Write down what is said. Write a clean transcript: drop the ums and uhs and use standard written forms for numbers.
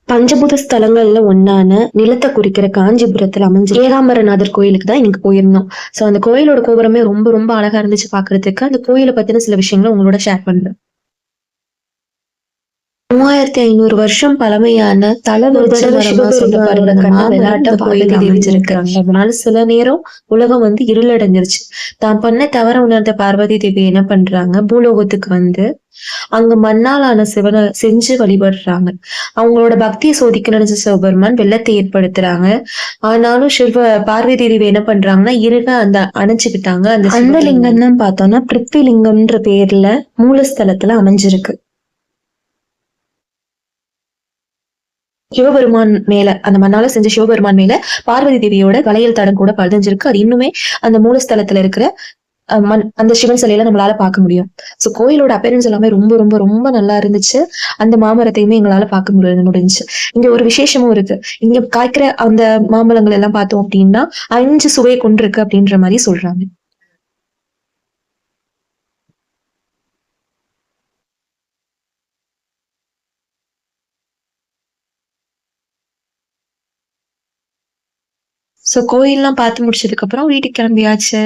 பஞ்சபூத ஸ்தலங்கள்ல ஒண்ணான நிலத்தை குறிக்கிற காஞ்சிபுரத்துல அமைஞ்ச ஏகாம்பரநாதர் கோயிலுக்கு தான் இன்னைக்கு போயிருந்தோம். சோ அந்த கோயிலோட கோபுரமே ரொம்ப ரொம்ப அழகா இருந்துச்சு பாக்குறதுக்கு. அந்த கோயிலை பத்தின சில விஷயங்களை உங்களோட ஷேர் பண்றேன். 3500 வருஷம் பழமையான தல விருட்ச மரமா சொல்லப்படுற இந்த மாமரம் கோயில் அமைஞ்சிருக்காங்க. அதனால சில நேரம் உலகம் வந்து இருளடைஞ்சிருச்சு. தான் பண்ண தவற உணர்ந்த பார்வதி தேவி என்ன பண்றாங்க, பூலோகத்துக்கு வந்து அங்க மண்ணால் ஆன சிவனை செஞ்சு வழிபடுறாங்க. அவங்களோட பக்தியை சோதிக்க நினைச்ச சிவபெருமான் வெள்ளத்தை ஏற்படுத்துறாங்க. ஆனாலும் பார்வதி தேவி என்ன பண்றாங்கன்னா இருக அந்த அணைச்சுக்கிட்டாங்க. அந்த லிங்கம் தான் பார்த்தோம்னா பிருத்வி லிங்கம்ன்ற பேர்ல மூலஸ்தலத்துல அமைஞ்சிருக்கு. சிவபெருமான் மேல அந்த மண்ணால செஞ்ச சிவபெருமான் மேல பார்வதி தேவியோட வளையல் தடம் கூட பதிஞ்சிருக்கு. அது இன்னுமே அந்த மூலஸ்தலத்துல இருக்கிற அந்த சிவன் சிலையில நம்மளால பார்க்க முடியும். சோ கோயிலோட அப்பேரன்ஸ் எல்லாமே ரொம்ப ரொம்ப ரொம்ப நல்லா இருந்துச்சு. அந்த மாமரத்தையுமே எங்களால பார்க்க முடிஞ்சுச்சு. இங்க ஒரு விசேஷமும் இருக்கு. இங்க காய்க்கிற அந்த மாம்பழங்கள் எல்லாம் பார்த்தோம் அப்படின்னா 5 சுவை கொண்டிருக்கு அப்படின்ற மாதிரி சொல்றாங்க. சோ கோயில்லாம் பார்த்து முடிச்சதுக்கு அப்புறம் வீட்டுக்கு கிளம்பியாச்சு.